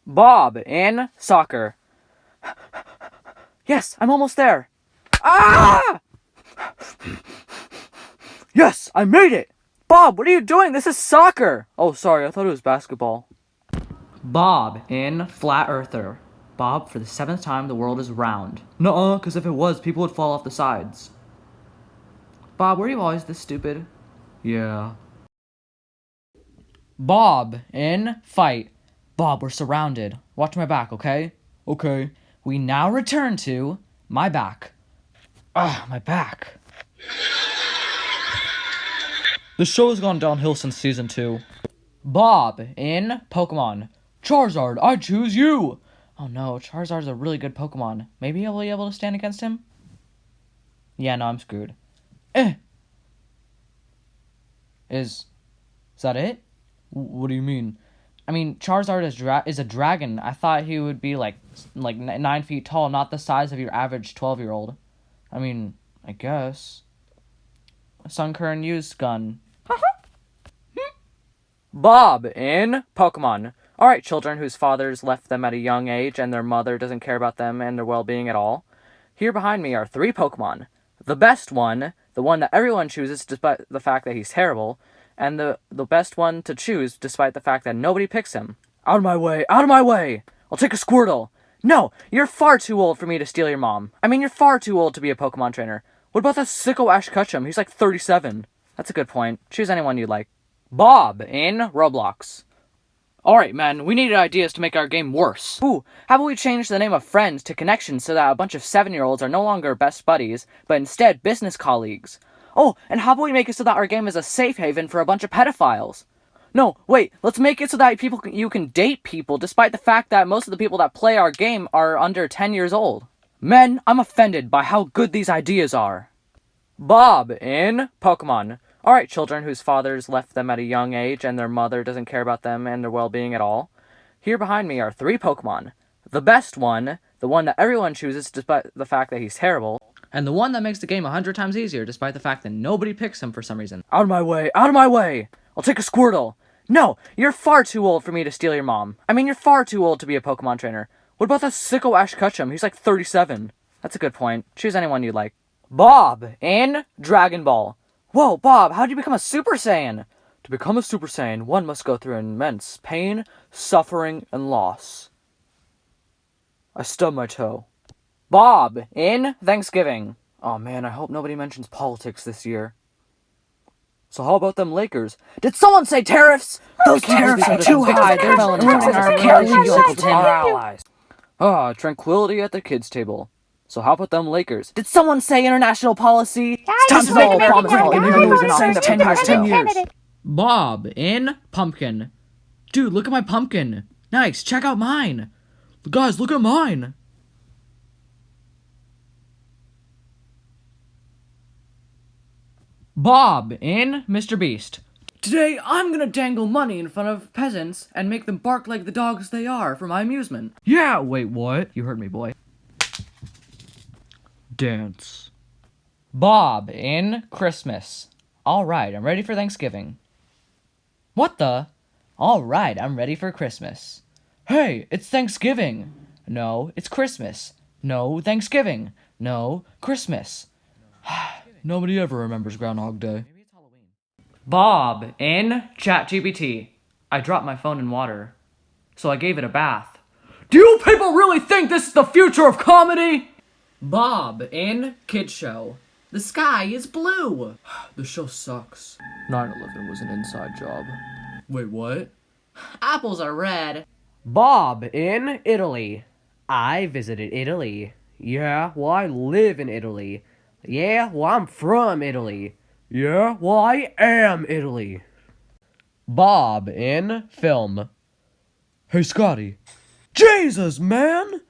Bob in soccer. Yes, I'm almost there. Ah! Yes, I made it! Bob, what are you doing? This is soccer! Oh, sorry, I thought it was basketball. Bob in flat earther. Bob, for the 7th time, the world is round. Nuh-uh, because if it was, people would fall off the sides. Bob, were you always this stupid? Yeah. Bob in fight. Bob, we're surrounded. Watch my back, okay? Okay. We now return to my back. Ah, my back. The show has gone downhill since season 2. Bob in Pokemon. Charizard, I choose you! Oh no, Charizard's a really good Pokemon. Maybe I'll be able to stand against him? Yeah, no, I'm screwed. Is that it? What do you mean? I mean, Charizard is a dragon. I thought he would be like 9 feet tall, not the size of your average 12-year-old. I mean, I guess. Sunkern used gun. Bob in Pokemon. Alright, children whose fathers left them at a young age and their mother doesn't care about them and their well-being at all. Here behind me are 3 Pokemon. The best one, the one that everyone chooses despite the fact that he's terrible, and the best one to choose despite the fact that nobody picks him. Out of my way! Out of my way! I'll take a Squirtle! No! You're far too old for me to steal your mom. I mean, you're far too old to be a Pokemon trainer. What about that sicko Ash Ketchum? He's like 37. That's a good point. Choose anyone you like. Bob in Roblox. Alright, man, we needed ideas to make our game worse. Ooh, how about we change the name of Friends to Connections so that a bunch of 7-year-olds are no longer best buddies, but instead business colleagues? Oh, and how about we make it so that our game is a safe haven for a bunch of pedophiles? No, wait, let's make it so that you can date people despite the fact that most of the people that play our game are under 10 years old. Men, I'm offended by how good these ideas are. Bob in Pokemon. Alright, children whose fathers left them at a young age and their mother doesn't care about them and their well-being at all. Here behind me are 3 Pokemon. The best one, the one that everyone chooses despite the fact that he's terrible, and the one that makes the game 100 times easier despite the fact that nobody picks him for some reason. Out of my way! Out of my way! I'll take a Squirtle! No! You're far too old for me to steal your mom. I mean, you're far too old to be a Pokemon trainer. What about that sicko Ash Ketchum? He's like 37. That's a good point. Choose anyone you like. Bob in Dragon Ball. Whoa, Bob, how did you become a Super Saiyan? To become a Super Saiyan, one must go through immense pain, suffering, and loss. I stubbed my toe. Bob in Thanksgiving. Oh man, I hope nobody mentions politics this year. So how about them Lakers? Did someone say tariffs? Those tariffs are too high. They're ruining our relationship with our allies. Ah, tranquility at the kids' table. So how about them Lakers? Did someone say international policy? Guys, It's time to roll, Bob. guys, 10 years. Bob in Pumpkin. Dude, look at my pumpkin. Nice, check out mine. Guys, look at mine. Bob in Mr. Beast. Today, I'm gonna dangle money in front of peasants and make them bark like the dogs they are for my amusement. Yeah, wait, what? You heard me, boy. Dance. Bob in Christmas. Alright, I'm ready for Thanksgiving. What the? Alright, I'm ready for Christmas. Hey, it's Thanksgiving. No, it's Christmas. No, Thanksgiving. No, Christmas. Nobody ever remembers Groundhog Day. Maybe it's Halloween. Bob in ChatGPT. I dropped my phone in water, so I gave it a bath. Do you people really think this is the future of comedy? Bob in Kid Show. The sky is blue. The show sucks. 9/11 was an inside job. Wait, what? Apples are red. Bob in Italy. I visited Italy. Yeah, well, I live in Italy. Yeah, well, I'm from Italy. Yeah, well, I am Italy. Bob in film. Hey, Scotty. Jesus, man!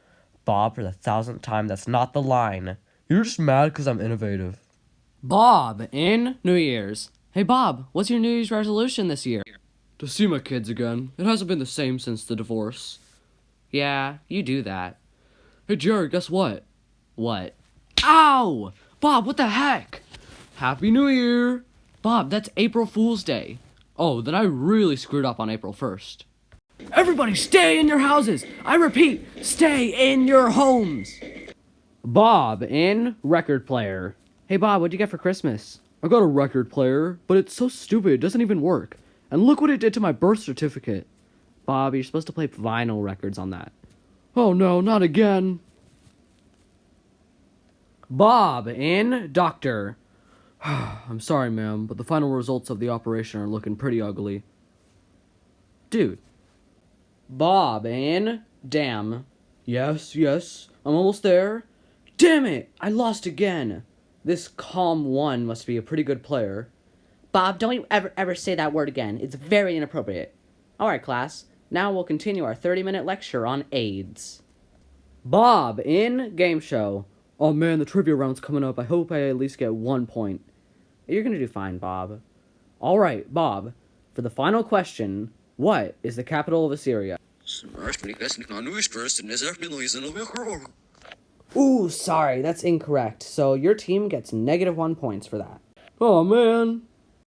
Bob, for the 1000th time, that's not the line. You're just mad because I'm innovative. Bob in New Year's. Hey, Bob, what's your New Year's resolution this year? To see my kids again. It hasn't been the same since the divorce. Yeah, you do that. Hey, Jared, guess what? What? Ow! Bob, what the heck? Happy New Year! Bob, that's April Fool's Day. Oh, then I really screwed up on April 1st. Everybody stay in your houses. I repeat, stay in your homes. Bob in record player. Hey Bob, what'd you get for Christmas? I got a record player, but it's so stupid, it doesn't even work. And look what it did to my birth certificate. Bob, you're supposed to play vinyl records on that. Oh no, not again. Bob in doctor. I'm sorry, ma'am, but the final results of the operation are looking pretty ugly. Dude. Bob in damn. Yes, I'm almost there. Damn it, I lost again. This calm one must be a pretty good player. Bob, don't you ever say that word again. It's very inappropriate. Alright, class. Now we'll continue our 30-minute lecture on AIDS. Bob in game show. Oh man, the trivia round's coming up. I hope I at least get 1 point. You're gonna do fine, Bob. Alright, Bob. For the final question, what is the capital of Assyria? Ooh, sorry, that's incorrect. So your team gets -1 points for that. Oh man.